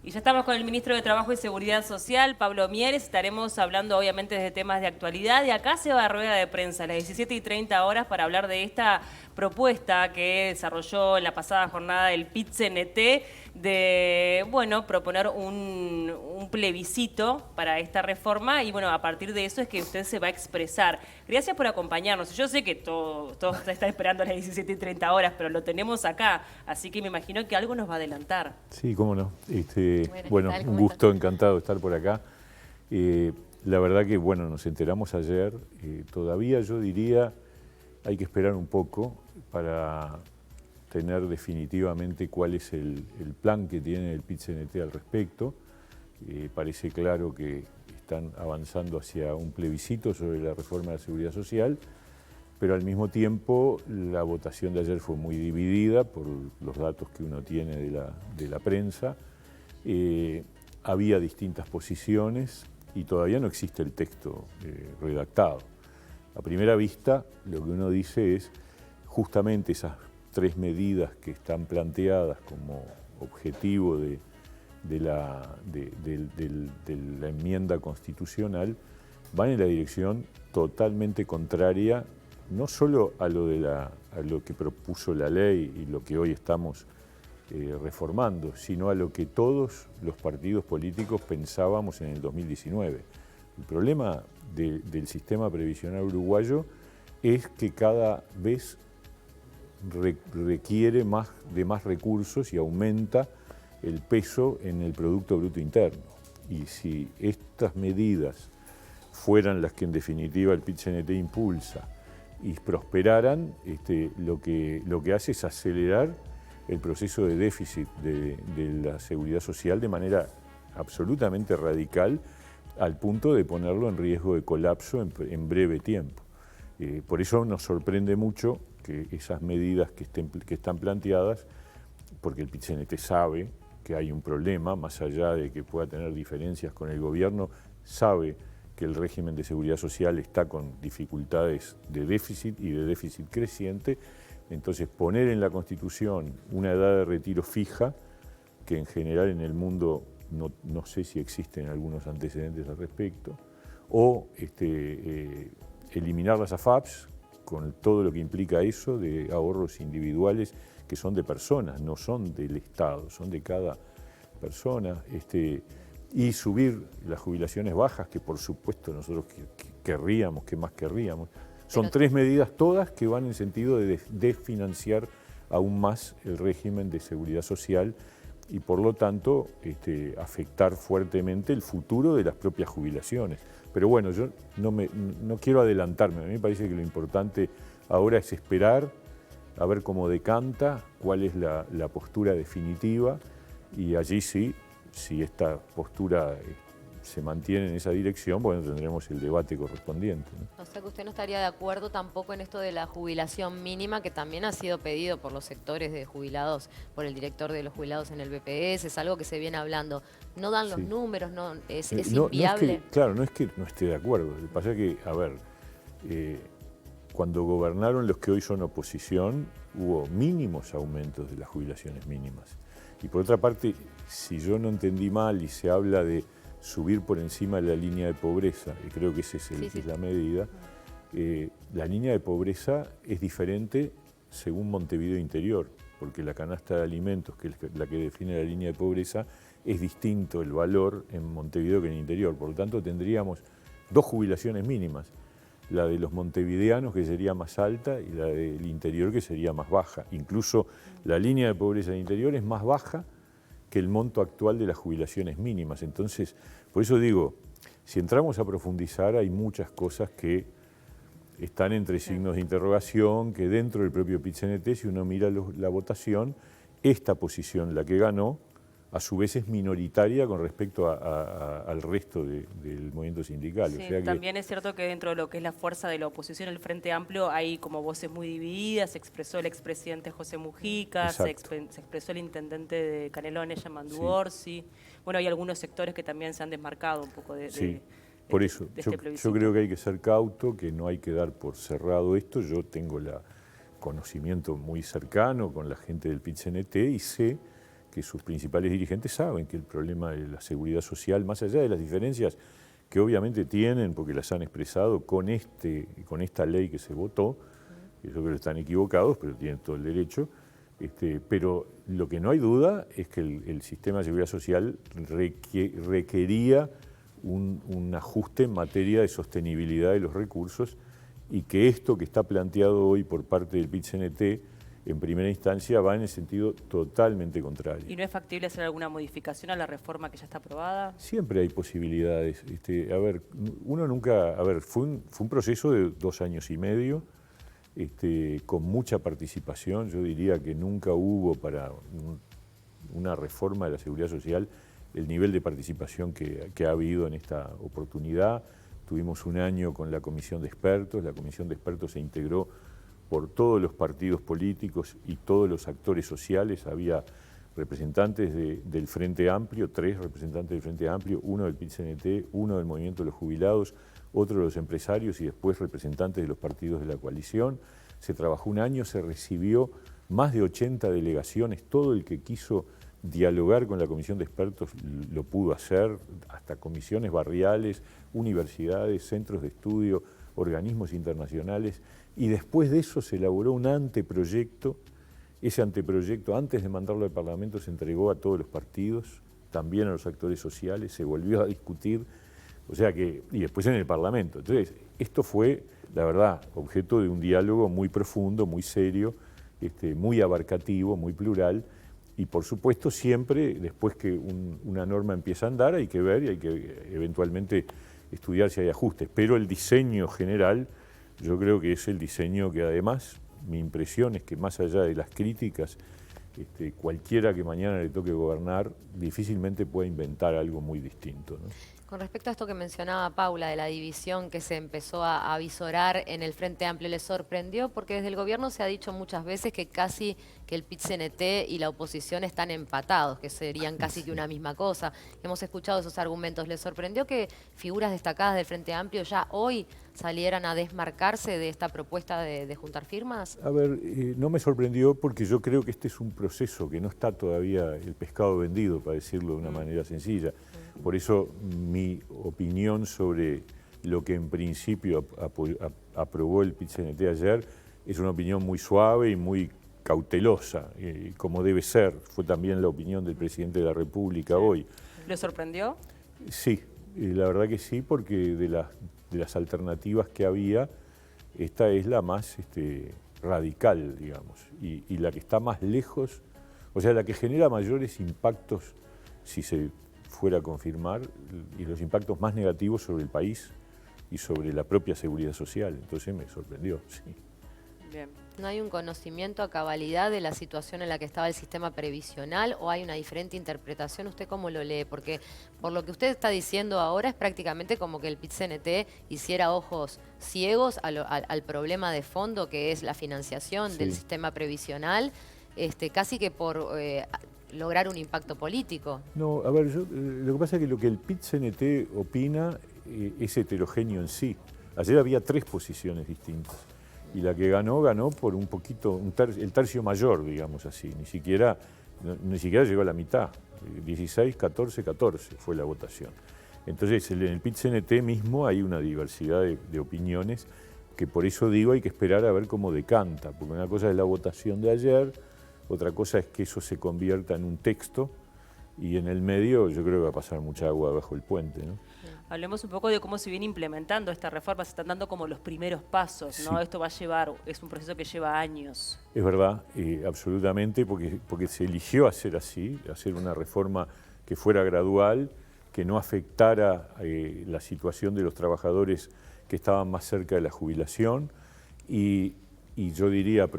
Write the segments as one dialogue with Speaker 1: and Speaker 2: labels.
Speaker 1: Y ya estamos con el ministro de Trabajo y Seguridad Social, Pablo Mieres. Estaremos hablando obviamente de temas de actualidad. Y acá se va a rueda de prensa a las 17:30 para hablar de esta propuesta que desarrolló en la pasada jornada el PIT-CNT de, bueno, proponer un plebiscito para esta reforma. Y bueno, a partir de eso es que usted se va a expresar. Gracias por acompañarnos. Yo sé que todo está esperando a las 17:30, pero lo tenemos acá. Así que me imagino que algo nos va a adelantar.
Speaker 2: Sí, cómo no.
Speaker 3: Bueno,
Speaker 2: Un gusto, encantado de estar por acá. La verdad que, bueno, nos enteramos ayer. Todavía yo diría, hay que esperar un poco para tener definitivamente cuál es el plan que tiene el PIT-CNT al respecto. Parece claro que están avanzando hacia un plebiscito sobre la reforma de la seguridad social, pero al mismo tiempo la votación de ayer fue muy dividida por los datos que uno tiene de la prensa. Había distintas posiciones y todavía no existe el texto redactado. A primera vista, lo que uno dice es justamente esas tres medidas que están planteadas como objetivo de la enmienda constitucional van en la dirección totalmente contraria, no solo a lo que propuso la ley y lo que hoy estamos reformando, sino a lo que todos los partidos políticos pensábamos en el 2019. El problema del sistema previsional uruguayo es que cada vez requiere de más recursos y aumenta el peso en el Producto Bruto Interno. Y si estas medidas fueran las que en definitiva el PIT-CNT impulsa y prosperaran, lo que hace es acelerar el proceso de déficit de la seguridad social de manera absolutamente radical, al punto de ponerlo en riesgo de colapso en breve tiempo. Por eso nos sorprende mucho que esas medidas que están planteadas, porque el PIT-CNT sabe que hay un problema, más allá de que pueda tener diferencias con el gobierno, sabe que el régimen de seguridad social está con dificultades de déficit y de déficit creciente. Entonces, poner en la Constitución una edad de retiro fija, que en general en el mundo no sé si existen algunos antecedentes al respecto, o eliminar las AFAPs, con todo lo que implica eso, de ahorros individuales que son de personas, no son del Estado, son de cada persona, y subir las jubilaciones bajas, que por supuesto nosotros querríamos, ¿qué más querríamos? Son tres medidas todas que van en sentido de desfinanciar aún más el régimen de seguridad social y por lo tanto afectar fuertemente el futuro de las propias jubilaciones. Pero bueno, yo no quiero adelantarme, a mí me parece que lo importante ahora es esperar a ver cómo decanta, cuál es la postura definitiva y allí sí, si esta postura se mantiene en esa dirección, bueno, tendremos el debate correspondiente, ¿no?
Speaker 3: O sea que usted no estaría de acuerdo tampoco en esto de la jubilación mínima, que también ha sido pedido por los sectores de jubilados, por el director de los jubilados en el BPS, es algo que se viene hablando. No dan los números, es inviable.
Speaker 2: Claro, no es que no esté de acuerdo, lo que pasa es que, a ver, cuando gobernaron los que hoy son oposición, hubo mínimos aumentos de las jubilaciones mínimas. Y por otra parte, si yo no entendí mal y se habla de subir por encima de la línea de pobreza, y creo que esa es la medida, la línea de pobreza es diferente según Montevideo Interior, porque la canasta de alimentos, que es la que define la línea de pobreza, es distinto el valor en Montevideo que en el interior. Por lo tanto, tendríamos dos jubilaciones mínimas, la de los montevideanos, que sería más alta, y la del interior, que sería más baja. Incluso la línea de pobreza del interior es más baja que el monto actual de las jubilaciones mínimas. Entonces, por eso digo, si entramos a profundizar, hay muchas cosas que están entre signos de interrogación, que dentro del propio PIT-CNT, si uno mira la votación, esta posición, la que ganó, a su vez es minoritaria con respecto al resto del movimiento sindical.
Speaker 1: Sí,
Speaker 2: o sea que,
Speaker 1: también es cierto que dentro de lo que es la fuerza de la oposición, el Frente Amplio, hay como voces muy divididas. Se expresó el expresidente José Mujica, se expresó el intendente de Canelones, Yamandu Orsi. Bueno, hay algunos sectores que también se han desmarcado un poco
Speaker 2: por eso,
Speaker 1: este plebiscito.
Speaker 2: yo creo que hay que ser cauto, que no hay que dar por cerrado esto. Yo tengo conocimiento muy cercano con la gente del PIT-CNT y sé que que sus principales dirigentes saben que el problema de la seguridad social, más allá de las diferencias que obviamente tienen, porque las han expresado con esta ley que se votó, que yo creo que están equivocados, pero tienen todo el derecho, pero lo que no hay duda es que el sistema de seguridad social requería un ajuste en materia de sostenibilidad de los recursos, y que esto que está planteado hoy por parte del PIT-CNT en primera instancia va en el sentido totalmente contrario.
Speaker 1: ¿Y no es factible hacer alguna modificación a la reforma que ya está aprobada?
Speaker 2: Siempre hay posibilidades. Uno nunca... fue un proceso de 2 años y medio, con mucha participación. Yo diría que nunca hubo para una reforma de la seguridad social el nivel de participación que ha habido en esta oportunidad. Tuvimos un año con la comisión de expertos. La comisión de expertos se integró por todos los partidos políticos y todos los actores sociales. Había representantes del Frente Amplio, 3 representantes del Frente Amplio, 1 del PIT-CNT, 1 del Movimiento de los Jubilados, otro de los empresarios y después representantes de los partidos de la coalición. Se trabajó un año, se recibió más de 80 delegaciones. Todo el que quiso dialogar con la comisión de expertos lo pudo hacer, hasta comisiones barriales, universidades, centros de estudio, organismos internacionales, y después de eso se elaboró un anteproyecto. Ese anteproyecto, antes de mandarlo al Parlamento, se entregó a todos los partidos, también a los actores sociales, se volvió a discutir, y después en el Parlamento. Entonces, esto fue, la verdad, objeto de un diálogo muy profundo, muy serio, muy abarcativo, muy plural. Y por supuesto siempre, después que una norma empieza a andar, hay que ver y hay que eventualmente estudiar si hay ajustes. Pero el diseño general, yo creo que es el diseño que además, mi impresión es que más allá de las críticas, cualquiera que mañana le toque gobernar, difícilmente puede inventar algo muy distinto, ¿no?
Speaker 3: Con respecto a esto que mencionaba Paula, de la división que se empezó a visorar en el Frente Amplio, ¿les sorprendió? Porque desde el gobierno se ha dicho muchas veces que casi que el PIT-CNT y la oposición están empatados, que serían casi que una misma cosa. Hemos escuchado esos argumentos. ¿Les sorprendió que figuras destacadas del Frente Amplio ya hoy salieran a desmarcarse de esta propuesta de juntar firmas?
Speaker 2: No me sorprendió porque yo creo que este es un proceso que no está todavía el pescado vendido, para decirlo de una manera sencilla. Por eso mi opinión sobre lo que en principio aprobó el PIT-CNT ayer es una opinión muy suave y muy cautelosa, como debe ser. Fue también la opinión del presidente de la República hoy.
Speaker 1: ¿Le sorprendió?
Speaker 2: Sí, la verdad que sí, porque de las alternativas que había, esta es la más radical, digamos, y la que está más lejos, o sea, la que genera mayores impactos, si se fuera a confirmar, y los impactos más negativos sobre el país y sobre la propia seguridad social. Entonces me sorprendió, sí.
Speaker 3: Bien. ¿No hay un conocimiento a cabalidad de la situación en la que estaba el sistema previsional o hay una diferente interpretación? ¿Usted cómo lo lee? Porque por lo que usted está diciendo ahora es prácticamente como que el PIT-CNT hiciera ojos ciegos al problema de fondo que es la financiación del sistema previsional, casi que por lograr un impacto político.
Speaker 2: No, lo que pasa es que lo que el PIT-CNT opina es heterogéneo en sí. Ayer había 3 posiciones distintas. Y la que ganó por un poquito, el tercio mayor, digamos así. Ni siquiera llegó a la mitad. 16, 14, 14 fue la votación. Entonces, en el PIT-CNT mismo hay una diversidad de opiniones, que por eso digo hay que esperar a ver cómo decanta. Porque una cosa es la votación de ayer, otra cosa es que eso se convierta en un texto, y en el medio yo creo que va a pasar mucha agua bajo el puente, ¿no?
Speaker 1: Hablemos un poco de cómo se viene implementando esta reforma. Se están dando como los primeros pasos, ¿no?
Speaker 2: Sí.
Speaker 1: Esto va a llevar, es un proceso que lleva años.
Speaker 2: Es verdad, absolutamente, porque se eligió hacer así, hacer una reforma que fuera gradual, que no afectara la situación de los trabajadores que estaban más cerca de la jubilación, y yo diría,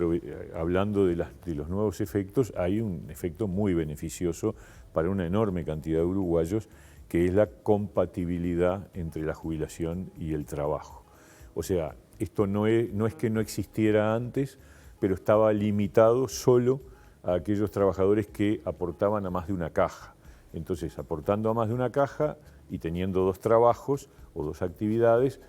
Speaker 2: hablando de los nuevos efectos, hay un efecto muy beneficioso para una enorme cantidad de uruguayos, que es la compatibilidad entre la jubilación y el trabajo. O sea, esto no es que no existiera antes, pero estaba limitado solo a aquellos trabajadores que aportaban a más de una caja. Entonces, aportando a más de una caja y teniendo 2 trabajos o 2 actividades,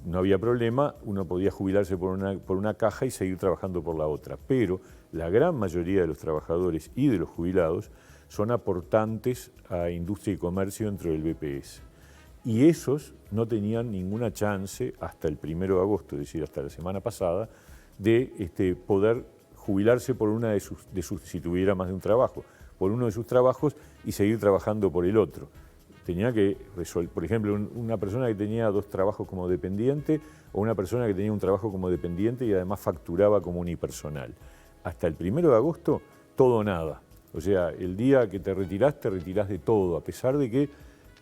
Speaker 2: no había problema, uno podía jubilarse por una caja y seguir trabajando por la otra. Pero la gran mayoría de los trabajadores y de los jubilados son aportantes a industria y comercio dentro del BPS. Y esos no tenían ninguna chance hasta el 1 de agosto, es decir, hasta la semana pasada, de poder jubilarse por una de sus, si tuviera más de un trabajo, por uno de sus trabajos y seguir trabajando por el otro. Tenía que resolver, por ejemplo, una persona que tenía 2 trabajos como dependiente o una persona que tenía un trabajo como dependiente y además facturaba como unipersonal. Hasta el 1 de agosto, todo o nada. O sea, el día que te retirás de todo, a pesar de que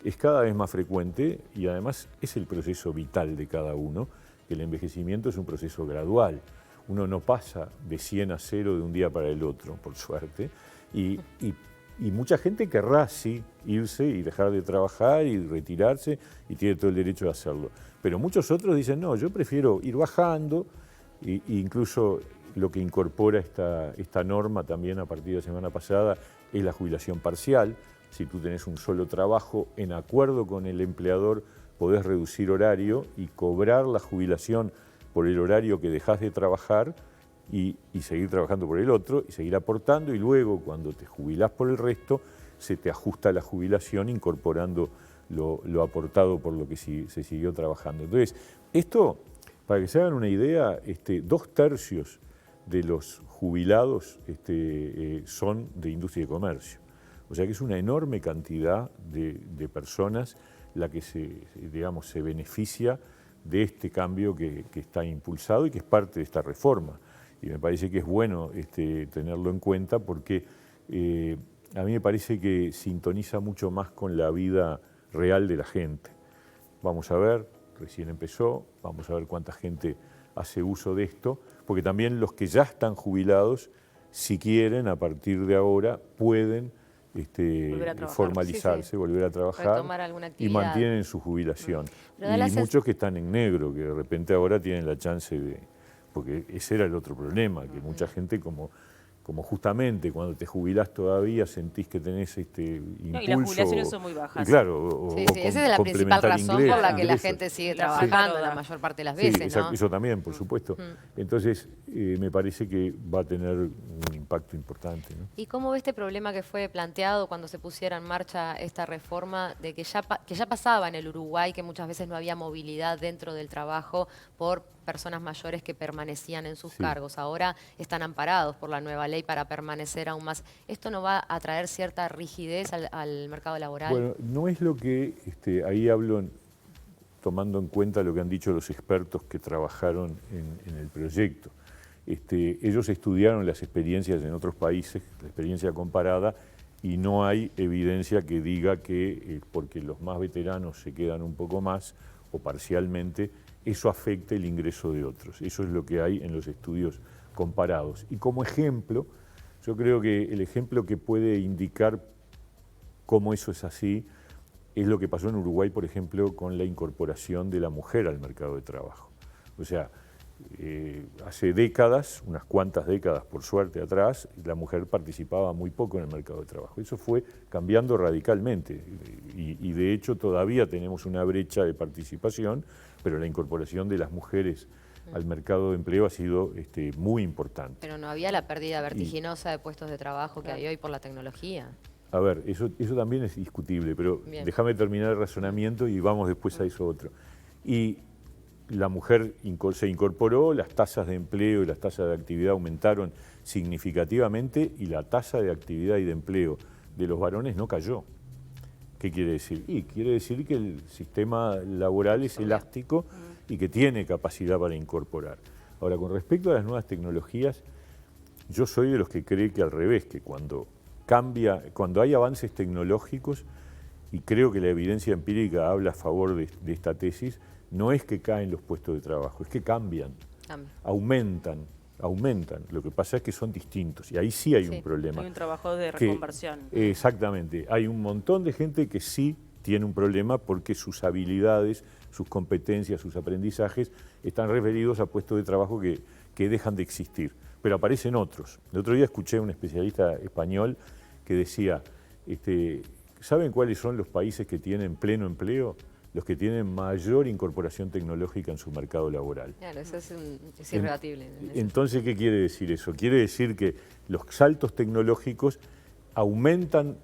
Speaker 2: es cada vez más frecuente y además es el proceso vital de cada uno, que el envejecimiento es un proceso gradual. Uno no pasa de 100 a 0 de un día para el otro, por suerte, y mucha gente querrá, sí, irse y dejar de trabajar y retirarse y tiene todo el derecho de hacerlo. Pero muchos otros dicen, no, yo prefiero ir bajando e incluso lo que incorpora esta norma también a partir de la semana pasada es la jubilación parcial. Si tú tenés un solo trabajo, en acuerdo con el empleador podés reducir horario y cobrar la jubilación por el horario que dejás de trabajar y seguir trabajando por el otro y seguir aportando, y luego cuando te jubilás por el resto se te ajusta la jubilación incorporando lo aportado por lo que se siguió trabajando. Entonces, esto, para que se hagan una idea, 2/3 de los jubilados son de industria y comercio. O sea que es una enorme cantidad de personas la que se beneficia de este cambio que está impulsado y que es parte de esta reforma. Y me parece que es bueno tenerlo en cuenta porque a mí me parece que sintoniza mucho más con la vida real de la gente. Vamos a ver, recién empezó, vamos a ver cuánta gente hace uso de esto, porque también los que ya están jubilados, si quieren, a partir de ahora, pueden formalizarse, volver a trabajar y mantienen su jubilación. Y muchos que están en negro, que de repente ahora tienen la chance de... Porque ese era el otro problema, que mucha gente como justamente cuando te jubilás todavía sentís que tenés impulso...
Speaker 1: Y las jubilaciones son muy bajas.
Speaker 2: Claro,
Speaker 3: esa es la principal razón por la que la gente sigue trabajando la mayor parte de las veces, ¿no?
Speaker 2: Eso también, por supuesto. Entonces, me parece que va a tener un impacto importante, ¿no?
Speaker 3: ¿Y cómo ve este problema que fue planteado cuando se pusiera en marcha esta reforma de que ya pasaba en el Uruguay, que muchas veces no había movilidad dentro del trabajo por personas mayores que permanecían en sus cargos? Ahora están amparados por la nueva ley para permanecer aún más. ¿Esto no va a traer cierta rigidez al mercado laboral?
Speaker 2: Bueno, no es lo que ahí hablo tomando en cuenta lo que han dicho los expertos que trabajaron en el proyecto. Ellos estudiaron las experiencias en otros países, la experiencia comparada, y no hay evidencia que diga que porque los más veteranos se quedan un poco más o parcialmente, eso afecte el ingreso de otros. Eso es lo que hay en los estudios comparados. Y como ejemplo, yo creo que el ejemplo que puede indicar cómo eso es así es lo que pasó en Uruguay, por ejemplo, con la incorporación de la mujer al mercado de trabajo. O sea, hace décadas, unas cuantas décadas por suerte atrás, la mujer participaba muy poco en el mercado de trabajo. Eso fue cambiando radicalmente y de hecho todavía tenemos una brecha de participación, pero la incorporación de las mujeres al mercado de empleo ha sido muy importante.
Speaker 3: Pero no había la pérdida vertiginosa de puestos de trabajo que hay hoy por la tecnología.
Speaker 2: A ver, eso también es discutible, pero déjame terminar el razonamiento y vamos después a eso otro. Y la mujer se incorporó, las tasas de empleo y las tasas de actividad aumentaron significativamente y la tasa de actividad y de empleo de los varones no cayó. ¿Qué quiere decir? Y quiere decir que el sistema laboral es elástico y que tiene capacidad para incorporar. Ahora, con respecto a las nuevas tecnologías, yo soy de los que cree que al revés, que cuando hay avances tecnológicos, y creo que la evidencia empírica habla a favor de esta tesis, no es que caen los puestos de trabajo, es que cambian, aumentan. Lo que pasa es que son distintos y ahí sí hay un problema.
Speaker 1: Hay un trabajo de reconversión.
Speaker 2: Exactamente. Hay un montón de gente que sí tiene un problema porque sus habilidades, sus competencias, sus aprendizajes están referidos a puestos de trabajo que dejan de existir. Pero aparecen otros. El otro día escuché a un especialista español que decía, ¿saben cuáles son los países que tienen pleno empleo? Los que tienen mayor incorporación tecnológica en su mercado laboral.
Speaker 3: Claro, eso es irrebatible.
Speaker 2: Entonces, ¿qué quiere decir eso? Quiere decir que los saltos tecnológicos aumentan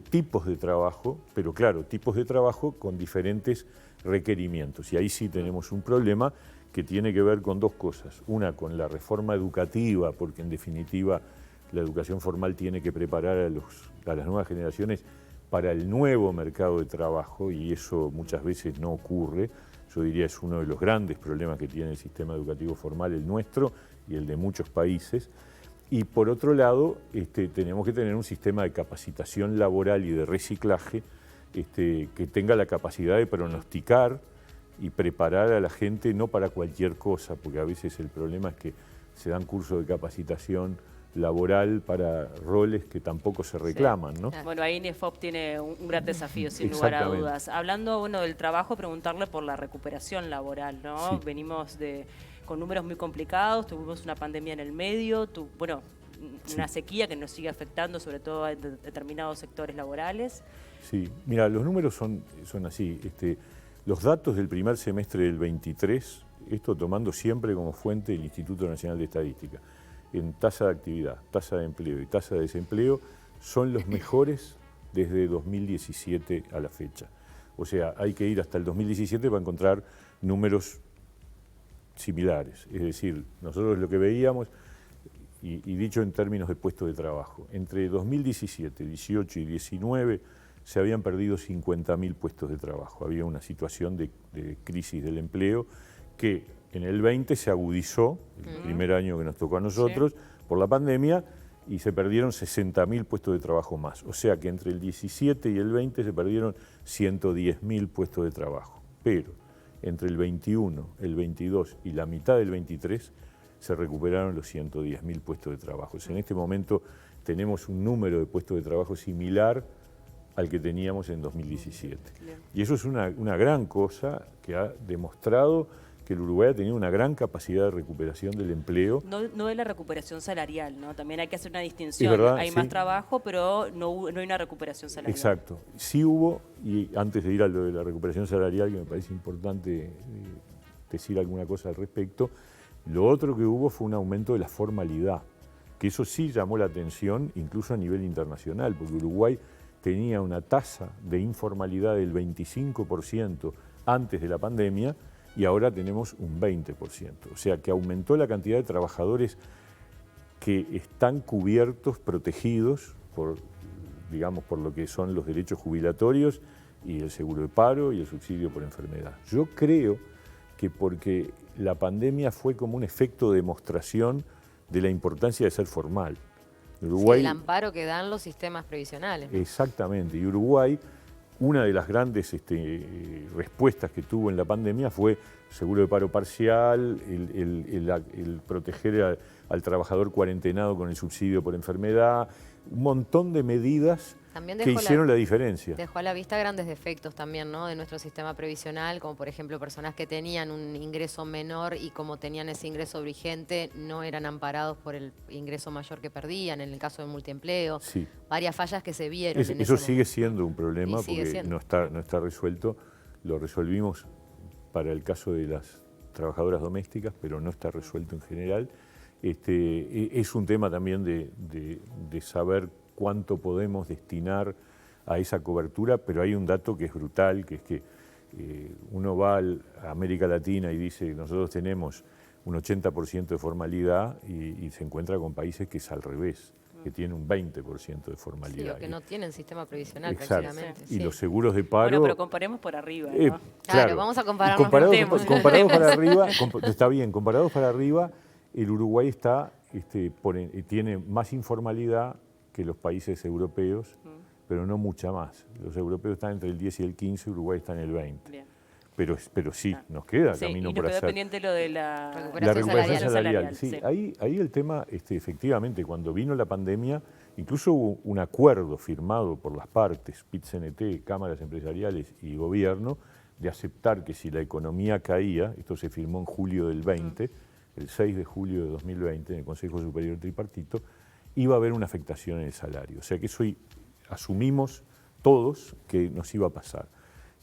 Speaker 2: tipos de trabajo, pero claro, tipos de trabajo con diferentes requerimientos. Y ahí sí tenemos un problema que tiene que ver con dos cosas. Una, con la reforma educativa, porque en definitiva la educación formal tiene que preparar a las nuevas generaciones para el nuevo mercado de trabajo, y eso muchas veces no ocurre. Yo diría es uno de los grandes problemas que tiene el sistema educativo formal, el nuestro y el de muchos países. Y por otro lado, tenemos que tener un sistema de capacitación laboral y de reciclaje que tenga la capacidad de pronosticar y preparar a la gente no para cualquier cosa, porque a veces el problema es que se dan cursos de capacitación laboral para roles que tampoco se reclaman, ¿no?
Speaker 1: Bueno, ahí INEFOP tiene un gran desafío, sin lugar a dudas. Hablando del trabajo, preguntarle por la recuperación laboral, ¿no?
Speaker 2: Sí.
Speaker 1: Venimos con números muy complicados, tuvimos una pandemia en el medio, una sequía que nos sigue afectando, sobre todo a determinados sectores laborales.
Speaker 2: Sí, mira, los números son así. Los datos del primer semestre del 23, esto tomando siempre como fuente el Instituto Nacional de Estadística, en tasa de actividad, tasa de empleo y tasa de desempleo, son los mejores desde 2017 a la fecha. O sea, hay que ir hasta el 2017 para encontrar números similares. Es decir, nosotros lo que veíamos, y dicho en términos de puestos de trabajo, entre 2017, 18 y 19 se habían perdido 50.000 puestos de trabajo. Había una situación de crisis del empleo que en el 20 se agudizó, el primer año que nos tocó a nosotros, por la pandemia, y se perdieron 60.000 puestos de trabajo más. O sea que entre el 17 y el 20 se perdieron 110.000 puestos de trabajo. Pero entre el 21, el 22 y la mitad del 23 se recuperaron los 110.000 puestos de trabajo. En este momento tenemos un número de puestos de trabajo similar al que teníamos en 2017. Y eso es una gran cosa que ha demostrado que el Uruguay ha tenido una gran capacidad de recuperación del empleo.
Speaker 1: No de la recuperación salarial, ¿no? También hay que hacer una distinción.
Speaker 2: Es verdad,
Speaker 1: hay más trabajo, pero no hay una recuperación salarial.
Speaker 2: Exacto. Sí hubo, y antes de ir a lo de la recuperación salarial, que me parece importante decir alguna cosa al respecto, lo otro que hubo fue un aumento de la formalidad, que eso sí llamó la atención incluso a nivel internacional, porque Uruguay tenía una tasa de informalidad del 25% antes de la pandemia y ahora tenemos un 20%. O sea que aumentó la cantidad de trabajadores que están cubiertos, protegidos por lo que son los derechos jubilatorios y el seguro de paro y el subsidio por enfermedad. Yo creo que porque la pandemia fue como un efecto de demostración de la importancia de ser formal.
Speaker 3: Uruguay, el amparo que dan los sistemas previsionales, ¿no?
Speaker 2: Exactamente. Y Uruguay, una de las grandes respuestas que tuvo en la pandemia fue seguro de paro parcial, el proteger al trabajador cuarentenado con el subsidio por enfermedad, un montón de medidas que hicieron la diferencia.
Speaker 3: Dejó a la vista grandes defectos también, ¿no?, de nuestro sistema previsional, como por ejemplo personas que tenían un ingreso menor y como tenían ese ingreso vigente no eran amparados por el ingreso mayor que perdían, en el caso de multiempleo.
Speaker 2: Sí.
Speaker 3: Varias fallas que se vieron.
Speaker 2: Eso sigue siendo un problema porque no está resuelto. Lo resolvimos para el caso de las trabajadoras domésticas, pero no está resuelto en general. Es un tema también de saber cuánto podemos destinar a esa cobertura, pero hay un dato que es brutal, que es que uno va a América Latina y dice nosotros tenemos un 80% de formalidad y se encuentra con países que es al revés, que tienen un 20% de formalidad.
Speaker 3: Sí, o que no tienen sistema previsional.
Speaker 2: Exacto.
Speaker 3: Prácticamente.
Speaker 2: Y
Speaker 3: sí.
Speaker 2: los seguros de paro...
Speaker 1: Bueno, pero comparemos por arriba, ¿no?
Speaker 3: Claro, vamos a compararnos
Speaker 2: comparados para arriba, está bien, comparados para arriba, el Uruguay tiene más informalidad que los países europeos, pero no mucha más. Los europeos están entre el 10 y el 15, Uruguay está en el 20. Bien. Pero sí, nos queda camino por hacer.
Speaker 1: Y nos queda pendiente lo de la
Speaker 2: recuperación salarial. Sí,
Speaker 1: sí.
Speaker 2: Ahí el tema, efectivamente, cuando vino la pandemia, incluso hubo un acuerdo firmado por las partes, PIT-CNT, cámaras empresariales y gobierno, de aceptar que si la economía caía, esto se firmó en julio del 20, el 6 de julio de 2020, en el Consejo Superior Tripartito, iba a haber una afectación en el salario. O sea que eso asumimos todos que nos iba a pasar.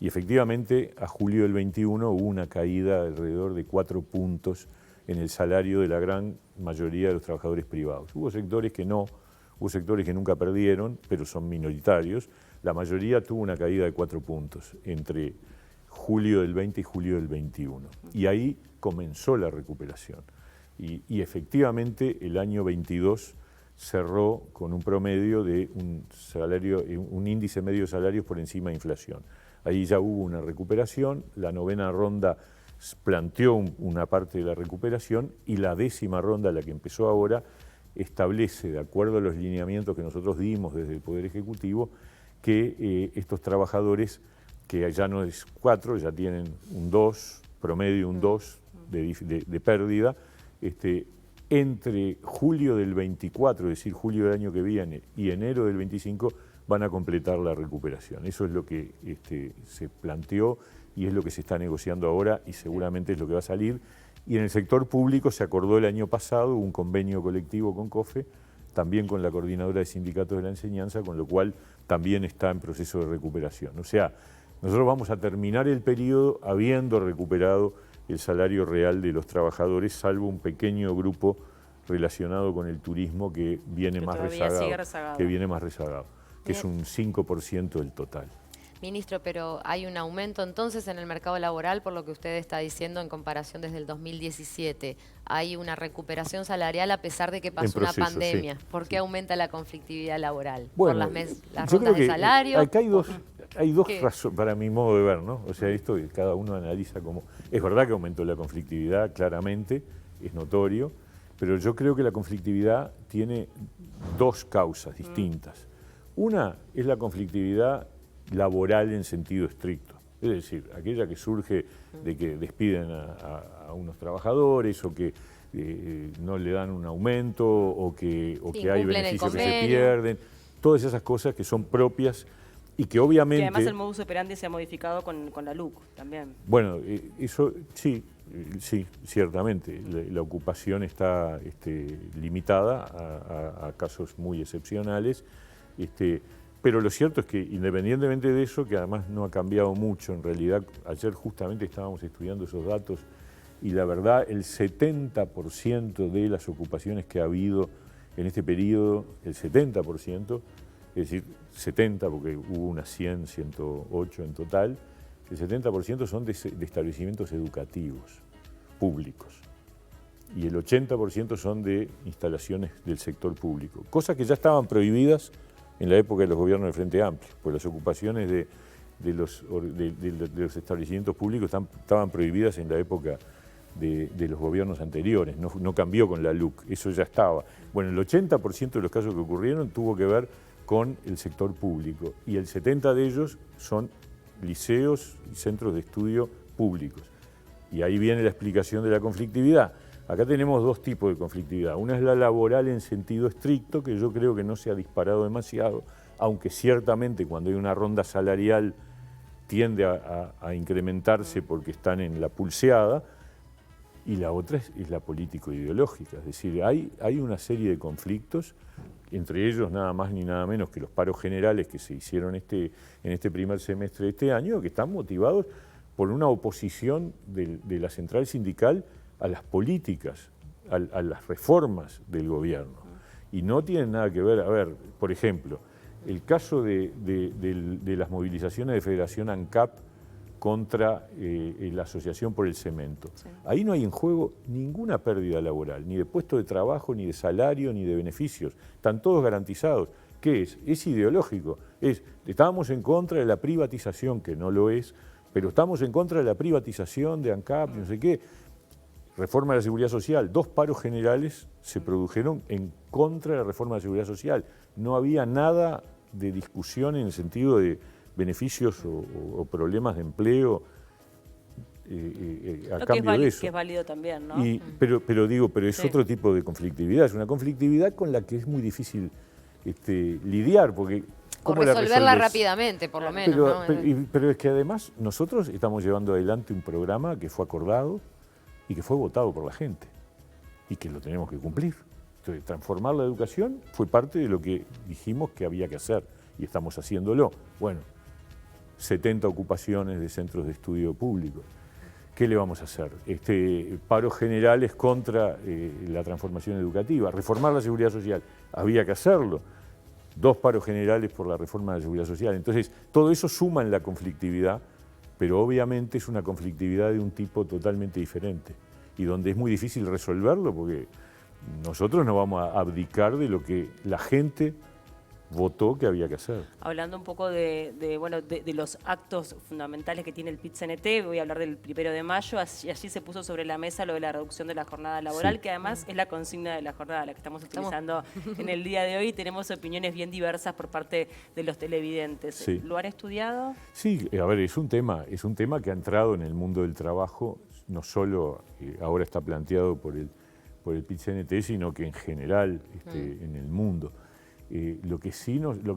Speaker 2: Y efectivamente, a julio del 21 hubo una caída de alrededor de 4 puntos en el salario de la gran mayoría de los trabajadores privados. Hubo sectores que no, hubo sectores que nunca perdieron, pero son minoritarios. La mayoría tuvo una caída de 4 puntos entre julio del 20 y julio del 21. Y ahí comenzó la recuperación. Y efectivamente el año 22 cerró con un promedio de un índice medio de salarios por encima de inflación. Ahí ya hubo una recuperación, la 9ª ronda planteó una parte de la recuperación y la 10ª ronda, la que empezó ahora, establece, de acuerdo a los lineamientos que nosotros dimos desde el Poder Ejecutivo, que estos trabajadores, que ya no es 4, ya tienen un 2, promedio un 2 de pérdida, entre julio del 24, es decir, julio del año que viene, y enero del 25, van a completar la recuperación. Eso es lo que se planteó y es lo que se está negociando ahora y seguramente es lo que va a salir. Y en el sector público se acordó el año pasado un convenio colectivo con COFE, también con la Coordinadora de Sindicatos de la Enseñanza, con lo cual también está en proceso de recuperación. O sea, nosotros vamos a terminar el periodo habiendo recuperado el salario real de los trabajadores, salvo un pequeño grupo relacionado con el turismo que viene más rezagado, que es un 5% del total.
Speaker 3: Ministro, pero hay un aumento entonces en el mercado laboral por lo que usted está diciendo en comparación desde el 2017. Hay una recuperación salarial a pesar de que pasó una pandemia. Sí. ¿Por qué aumenta la conflictividad laboral?
Speaker 2: Bueno,
Speaker 3: ¿Por las rondas de salario?
Speaker 2: Acá hay dos razones, para mi modo de ver, ¿no? O sea, esto cada uno analiza como... Es verdad que aumentó la conflictividad, claramente, es notorio, pero yo creo que la conflictividad tiene dos causas distintas. Una es la conflictividad laboral en sentido estricto, es decir, aquella que surge de que despiden a unos trabajadores o que no le dan un aumento o que hay beneficios que se pierden, todas esas cosas que son propias y que obviamente...
Speaker 1: Que además el modus operandi se ha modificado con la LUC también.
Speaker 2: Bueno, eso sí, ciertamente, la ocupación está limitada a casos muy excepcionales, pero lo cierto es que independientemente de eso, que además no ha cambiado mucho, en realidad ayer justamente estábamos estudiando esos datos y la verdad el 70% de las ocupaciones que ha habido en este periodo, el 70%, es decir, 70 porque hubo unas 100, 108 en total, el 70% son de establecimientos educativos públicos y el 80% son de instalaciones del sector público, cosas que ya estaban prohibidas en la época de los gobiernos del Frente Amplio, pues las ocupaciones de los establecimientos públicos estaban prohibidas en la época de los gobiernos anteriores, no cambió con la LUC, eso ya estaba. Bueno, el 80% de los casos que ocurrieron tuvo que ver con el sector público y el 70% de ellos son liceos y centros de estudio públicos. Y ahí viene la explicación de la conflictividad. Acá tenemos dos tipos de conflictividad. Una es la laboral en sentido estricto, que yo creo que no se ha disparado demasiado, aunque ciertamente cuando hay una ronda salarial tiende a incrementarse porque están en la pulseada, y la otra es la político-ideológica. Es decir, hay una serie de conflictos, entre ellos nada más ni nada menos que los paros generales que se hicieron en este primer semestre de este año, que están motivados por una oposición de la central sindical a las políticas, a las reformas del gobierno. Y no tienen nada que ver, a ver, por ejemplo, el caso de las movilizaciones de Federación ANCAP contra la Asociación por el Cemento. Sí. Ahí no hay en juego ninguna pérdida laboral, ni de puesto de trabajo, ni de salario, ni de beneficios. Están todos garantizados. ¿Qué es? Es ideológico. Estábamos en contra de la privatización, que no lo es, pero estamos en contra de la privatización de ANCAP, no sé qué. Reforma de la Seguridad Social. 2 paros generales se produjeron en contra de la reforma de la Seguridad Social. No había nada de discusión en el sentido de beneficios o problemas de empleo a cambio de eso.
Speaker 1: Que es válido también, ¿no?
Speaker 2: Pero es otro tipo de conflictividad. Es una conflictividad con la que es muy difícil lidiar, porque...
Speaker 3: O resolverla rápidamente, por lo menos.
Speaker 2: Pero es que además nosotros estamos llevando adelante un programa que fue acordado y que fue votado por la gente y que lo tenemos que cumplir. Entonces, transformar la educación fue parte de lo que dijimos que había que hacer y estamos haciéndolo. Bueno, 70 ocupaciones de centros de estudio públicos. ¿qué le vamos a hacer? Paros generales contra la transformación educativa, reformar la seguridad social, había que hacerlo. 2 paros generales por la reforma de la seguridad social. Entonces, todo eso suma en la conflictividad, pero obviamente es una conflictividad de un tipo totalmente diferente y donde es muy difícil resolverlo porque nosotros no vamos a abdicar de lo que la gente votó que había que hacer.
Speaker 1: Hablando un poco de los actos fundamentales que tiene el PIT-CNT, voy a hablar del 1 de mayo, allí se puso sobre la mesa lo de la reducción de la jornada laboral,
Speaker 2: Sí.
Speaker 1: que además es la consigna de la jornada, la que estamos utilizando en el día de hoy. Tenemos opiniones bien diversas por parte de los televidentes.
Speaker 2: Sí.
Speaker 1: ¿Lo han estudiado?
Speaker 2: Sí, a ver, es un tema que ha entrado en el mundo del trabajo, no solo ahora está planteado por el PIT-CNT, sino que en general en el mundo. Lo que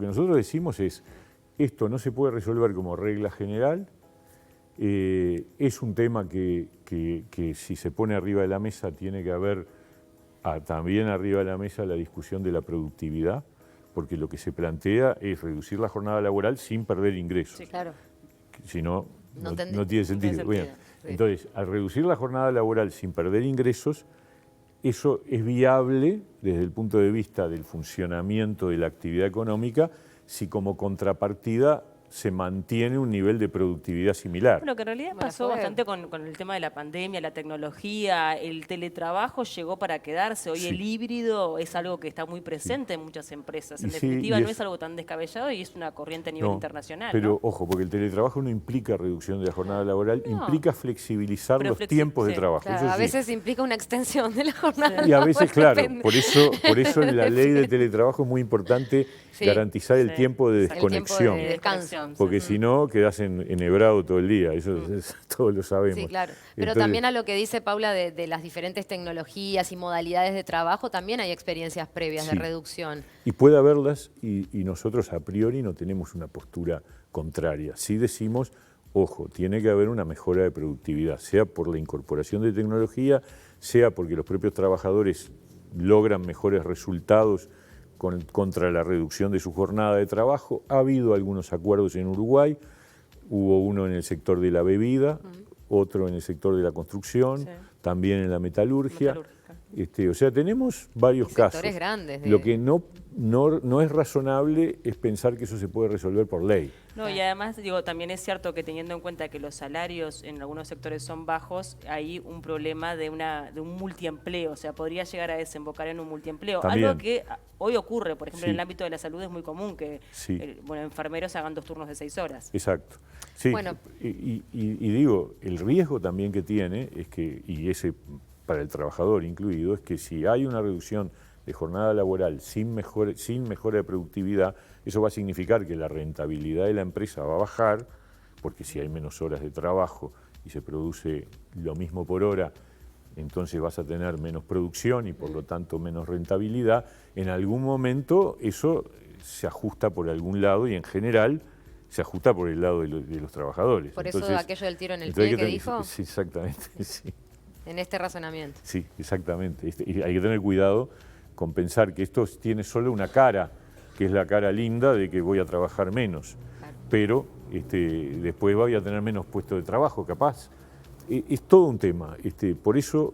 Speaker 2: nosotros decimos es, esto no se puede resolver como regla general, es un tema que si se pone arriba de la mesa tiene que haber también arriba de la mesa la discusión de la productividad, porque lo que se plantea es reducir la jornada laboral sin perder ingresos.
Speaker 3: Sí, claro.
Speaker 2: Si no,
Speaker 3: No
Speaker 2: no tiene sentido. Bien.
Speaker 3: Sí.
Speaker 2: Entonces, al reducir la jornada laboral sin perder ingresos, eso es viable desde el punto de vista del funcionamiento de la actividad económica si como contrapartida se mantiene un nivel de productividad similar.
Speaker 1: Bueno, que en realidad
Speaker 3: Bueno,
Speaker 1: pasó
Speaker 3: fue-
Speaker 1: bastante con el tema de la pandemia, la tecnología, el teletrabajo llegó para quedarse. Hoy
Speaker 2: Sí.
Speaker 1: el híbrido es algo que está muy presente en muchas empresas. En
Speaker 2: Y sí,
Speaker 1: definitiva,
Speaker 2: y
Speaker 1: no
Speaker 2: es-
Speaker 1: es algo tan descabellado y es una corriente a nivel
Speaker 2: No,
Speaker 1: internacional.
Speaker 2: pero
Speaker 1: ¿no?
Speaker 2: ojo, porque el teletrabajo no implica reducción de la jornada laboral,
Speaker 1: No.
Speaker 2: implica flexibilizar
Speaker 1: Pero
Speaker 2: los tiempos de
Speaker 1: sí,
Speaker 2: trabajo.
Speaker 3: Claro,
Speaker 2: eso
Speaker 3: a
Speaker 2: sí.
Speaker 3: veces implica una extensión de la jornada.
Speaker 2: Y a veces, claro,
Speaker 3: Depende.
Speaker 2: por eso en la ley de teletrabajo es muy importante
Speaker 3: Sí,
Speaker 2: garantizar el
Speaker 1: sí.
Speaker 2: tiempo de
Speaker 3: El tiempo
Speaker 2: desconexión,
Speaker 3: de descanso.
Speaker 2: porque si no quedás enhebrado todo el día, eso todos lo sabemos.
Speaker 3: Sí, claro. Pero
Speaker 2: Entonces,
Speaker 3: también a lo que dice Paula de las diferentes tecnologías y modalidades de trabajo, también hay experiencias previas de
Speaker 2: Sí.
Speaker 3: reducción.
Speaker 2: Y puede haberlas y nosotros a priori no tenemos una postura contraria. Sí decimos, ojo, tiene que haber una mejora de productividad, sea por la incorporación de tecnología, sea porque los propios trabajadores logran mejores resultados contra la reducción de su jornada de trabajo. Ha habido algunos acuerdos en Uruguay, hubo uno en el sector de la bebida, otro en el sector de la construcción,
Speaker 1: Sí.
Speaker 2: también en la metalurgia.
Speaker 1: Metalúrgica.
Speaker 2: O sea, tenemos varios casos.
Speaker 3: Sectores grandes.
Speaker 2: Lo que no es razonable es pensar que eso se puede resolver por ley.
Speaker 1: No, y además, digo, también es cierto que teniendo en cuenta que los salarios en algunos sectores son bajos, hay un problema de un multiempleo, o sea, podría llegar a desembocar en un multiempleo.
Speaker 2: También.
Speaker 1: Algo que hoy ocurre, por ejemplo,
Speaker 2: Sí.
Speaker 1: en el ámbito de la salud es muy común que
Speaker 2: Sí.
Speaker 1: enfermeros hagan 2 turnos de 6 horas.
Speaker 2: Exacto. Sí,
Speaker 3: Bueno.
Speaker 2: y digo, el riesgo también que tiene es que, y ese para el trabajador incluido, es que si hay una reducción de jornada laboral sin mejora de productividad, eso va a significar que la rentabilidad de la empresa va a bajar, porque si hay menos horas de trabajo y se produce lo mismo por hora, entonces vas a tener menos producción y por lo tanto menos rentabilidad. En algún momento eso se ajusta por algún lado y en general se ajusta por el lado de los trabajadores.
Speaker 3: Por eso
Speaker 2: Entonces,
Speaker 3: aquello del tiro en el
Speaker 2: entonces
Speaker 3: pie
Speaker 2: hay
Speaker 3: que
Speaker 2: tener-
Speaker 3: dijo,
Speaker 2: Sí, exactamente, sí.
Speaker 3: en este razonamiento.
Speaker 2: Sí, exactamente. Y hay que tener cuidado con pensar que esto tiene solo una cara, que es la cara linda de que voy a trabajar menos,
Speaker 3: Claro.
Speaker 2: pero después voy a tener menos puestos de trabajo, capaz. Es todo un tema. Por eso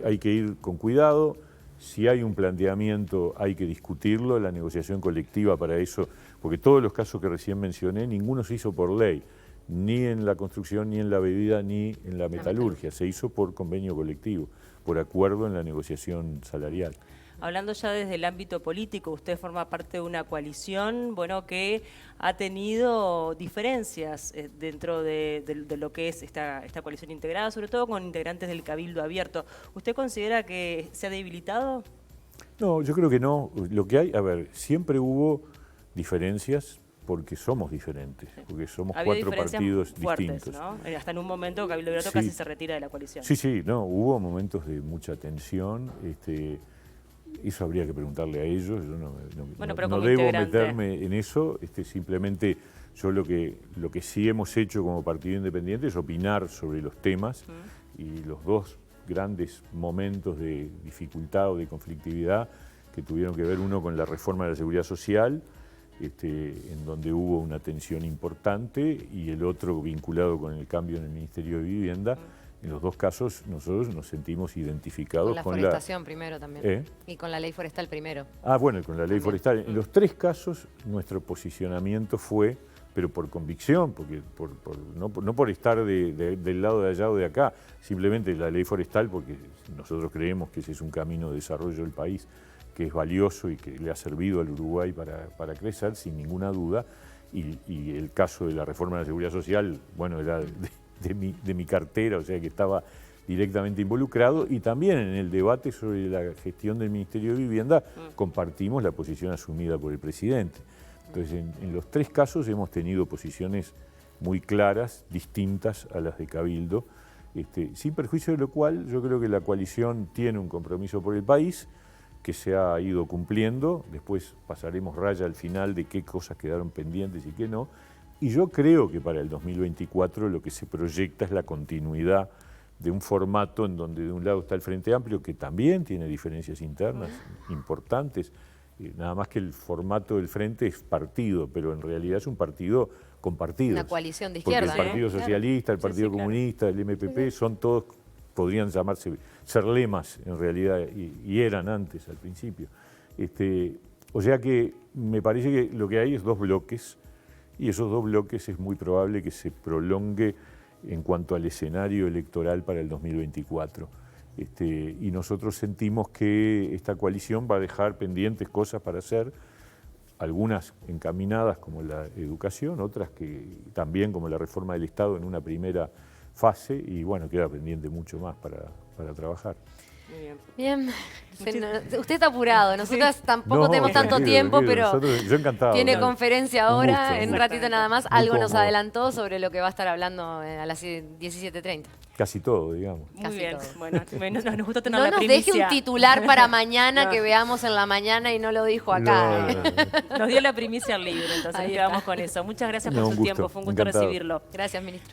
Speaker 2: hay que ir con cuidado. Si hay un planteamiento, hay que discutirlo, la negociación colectiva para eso, porque todos los casos que recién mencioné, ninguno se hizo por ley, ni en la construcción, ni en la bebida, ni en la metalurgia. Se hizo por convenio colectivo, por acuerdo en la negociación salarial.
Speaker 1: Hablando ya desde el ámbito político, usted forma parte de una coalición, bueno, que ha tenido diferencias dentro de lo que es esta coalición integrada, sobre todo con integrantes del Cabildo Abierto. ¿Usted considera que se ha debilitado?
Speaker 2: No, yo creo que no. Lo que hay, a ver, siempre hubo diferencias porque somos diferentes, porque somos
Speaker 1: Había
Speaker 2: 4
Speaker 1: diferencias
Speaker 2: partidos
Speaker 1: fuertes,
Speaker 2: distintos.
Speaker 1: ¿no? Hasta en un momento Cabildo Abierto
Speaker 2: Sí.
Speaker 1: casi se retira de la coalición.
Speaker 2: Sí, no, hubo momentos de mucha tensión. Eso habría que preguntarle a ellos. Yo
Speaker 1: Bueno, pero
Speaker 2: no
Speaker 1: como
Speaker 2: debo
Speaker 1: integrante.
Speaker 2: meterme en eso. Simplemente yo lo que sí hemos hecho como partido independiente es opinar sobre los temas y los 2 grandes momentos de dificultad o de conflictividad que tuvieron que ver, uno con la reforma de la seguridad social, en donde hubo una tensión importante, y el otro vinculado con el cambio en el Ministerio de Vivienda, En los dos casos nosotros nos sentimos identificados
Speaker 3: Con la forestación primero también. Y con la ley forestal primero.
Speaker 2: Ah, bueno, con la ley forestal. En los tres casos nuestro posicionamiento fue, pero por convicción, porque no por estar del lado de allá o de acá, simplemente la ley forestal, porque nosotros creemos que ese es un camino de desarrollo del país que es valioso y que le ha servido al Uruguay para crecer, sin ninguna duda. Y el caso de la reforma de la seguridad social, bueno, era de mi cartera, o sea que estaba directamente involucrado, y también en el debate sobre la gestión del Ministerio de Vivienda compartimos la posición asumida por el presidente. Entonces, en los tres casos hemos tenido posiciones muy claras, distintas a las de Cabildo, sin perjuicio de lo cual yo creo que la coalición tiene un compromiso por el país que se ha ido cumpliendo. Después pasaremos raya al final de qué cosas quedaron pendientes y qué no. Y yo creo que para el 2024 lo que se proyecta es la continuidad de un formato en donde de un lado está el Frente Amplio, que también tiene diferencias internas importantes, nada más que el formato del Frente es partido, pero en realidad es un partido compartido.
Speaker 3: Una coalición de izquierda.
Speaker 2: Porque el Partido Socialista, el Partido Comunista, el MPP, son todos, podrían llamarse, ser lemas en realidad, y eran antes, al principio. O sea que me parece que lo que hay es dos bloques, y esos dos bloques es muy probable que se prolongue en cuanto al escenario electoral para el 2024. Y nosotros sentimos que esta coalición va a dejar pendientes cosas para hacer, algunas encaminadas como la educación, otras que también como la reforma del Estado en una primera fase, y bueno, queda pendiente mucho más para trabajar.
Speaker 1: Muy bien.
Speaker 3: Bien. Usted está apurado, nosotras tampoco tenemos tanto tiempo, pero
Speaker 2: yo encantado,
Speaker 3: tiene conferencia ahora,
Speaker 2: gusto,
Speaker 3: en un ratito nada más. Algo nos adelantó sobre lo que va a estar hablando a las 17:30.
Speaker 2: Casi todo, digamos.
Speaker 1: Muy bien, bueno, nos gusta tener
Speaker 3: no
Speaker 1: la
Speaker 3: nos
Speaker 1: primicia.
Speaker 3: deje un titular para mañana que veamos en la mañana y no lo dijo acá.
Speaker 1: Nos dio la primicia al libro, entonces nos quedamos con eso. Muchas gracias por su tiempo, fue un gusto recibirlo.
Speaker 3: Gracias, ministro.